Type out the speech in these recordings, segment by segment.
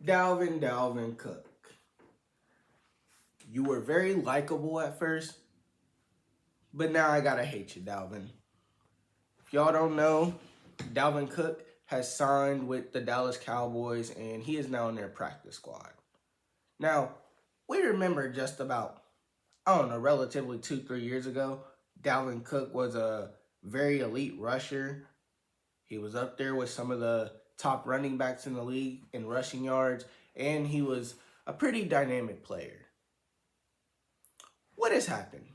Dalvin Cook. You were very likable at first, but now I gotta hate you, Dalvin. If y'all don't know, Dalvin Cook has signed with the Dallas Cowboys and he is now in their practice squad. Now, we remember just about, I don't know, relatively 2, 3 years ago, Dalvin Cook was a very elite rusher. He was up there with some of the top running backs in the league in rushing yards, and he was a pretty dynamic player. What has happened?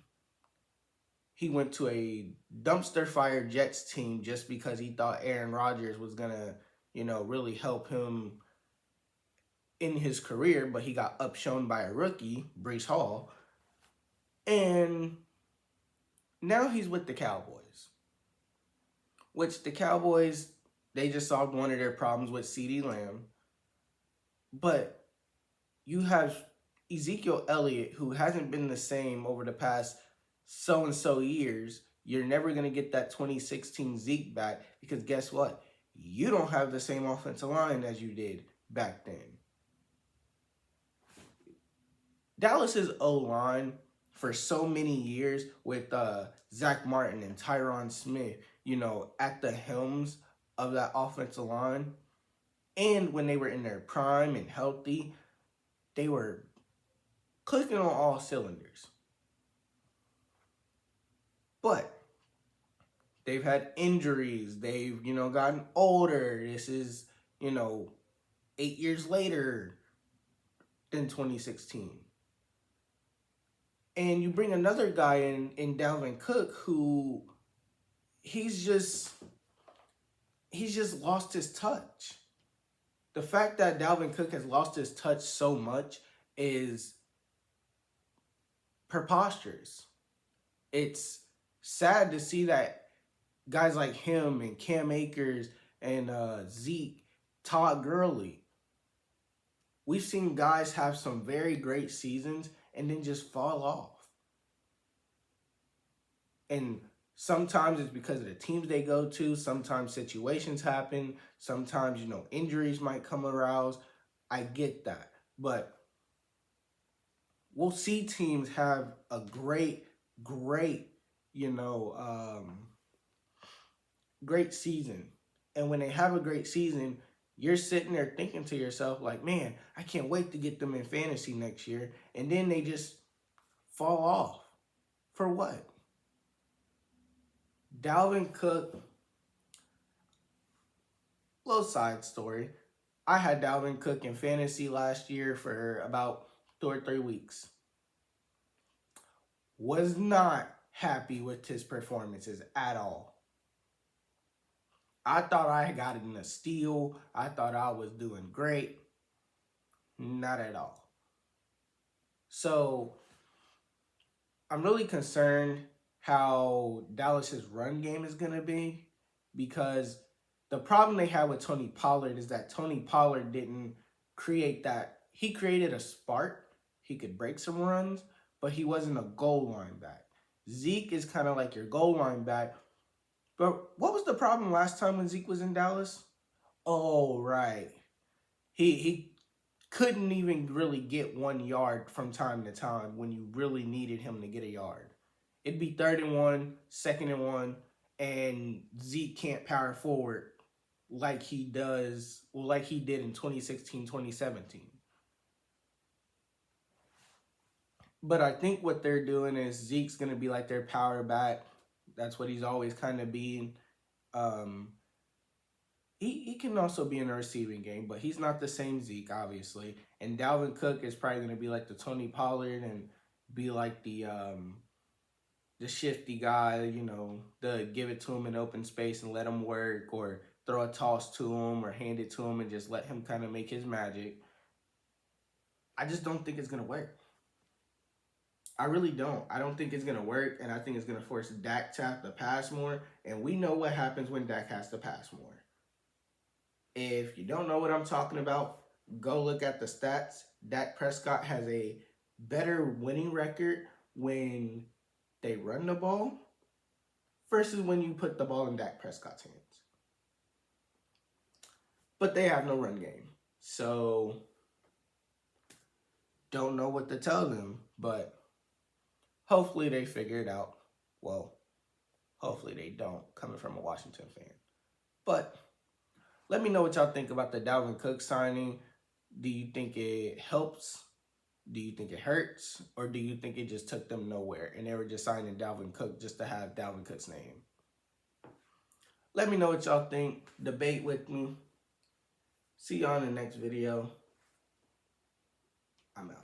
He went to a dumpster fire Jets team just because he thought Aaron Rodgers was going to, really help him in his career, but he got upshown by a rookie, Brees Hall, and now he's with the Cowboys, which the Cowboys, they just solved one of their problems with CeeDee Lamb, but you have Ezekiel Elliott, who hasn't been the same over the past so-and-so years. You're never going to get that 2016 Zeke back because guess what? You don't have the same offensive line as you did back then. Dallas's O-line for so many years with Zach Martin and Tyron Smith, at the helms of that offensive line, and when they were in their prime and healthy, they were clicking on all cylinders. But they've had injuries. They've, gotten older. This is, 8 years later than 2016. And you bring another guy in Dalvin Cook who he's just lost his touch. The fact that Dalvin Cook has lost his touch so much is preposterous. It's sad to see that guys like him and Cam Akers and Zeke, Todd Gurley, we've seen guys have some very great seasons and then just fall off. And sometimes it's because of the teams they go to. Sometimes situations happen. Sometimes, injuries might come around. I get that. But we'll see teams have a great season. And when they have a great season, you're sitting there thinking to yourself, like, man, I can't wait to get them in fantasy next year. And then they just fall off. For what? Dalvin Cook, little side story. I had Dalvin Cook in fantasy last year for about 2 or 3 weeks. Was not happy with his performances at all. I thought I got it in a steal. I thought I was doing great. Not at all. So I'm really concerned how Dallas's run game is going to be, because the problem they had with Tony Pollard is that Tony Pollard didn't create that. He created a spark. He could break some runs, but he wasn't a goal line back. Zeke is kind of like your goal line back. But what was the problem last time when Zeke was in Dallas? Oh, right. He couldn't even really get 1 yard from time to time when you really needed him to get a yard. It'd be 3rd and 1, 2nd and 1, and Zeke can't power forward like he did in 2016, 2017. But I think what they're doing is Zeke's going to be like their power back. That's what he's always kind of been. He can also be in the receiving game, but he's not the same Zeke, obviously. And Dalvin Cook is probably going to be like the Tony Pollard and be like the shifty guy, the give it to him in open space and let him work, or throw a toss to him or hand it to him and just let him kind of make his magic. I just don't think it's going to work. I really don't. I don't think it's going to work, and I think it's going to force Dak to have to pass more, and we know what happens when Dak has to pass more. If you don't know what I'm talking about, go look at the stats. Dak Prescott has a better winning record when they run the ball versus when you put the ball in Dak Prescott's hands. But they have no run game. So don't know what to tell them, but hopefully they figure it out. Well, hopefully they don't, coming from a Washington fan. But let me know what y'all think about the Dalvin Cook signing. Do you think it helps? Do you think it hurts? Or do you think it just took them nowhere and they were just signing Dalvin Cook just to have Dalvin Cook's name? Let me know what y'all think. Debate with me. See y'all in the next video. I'm out.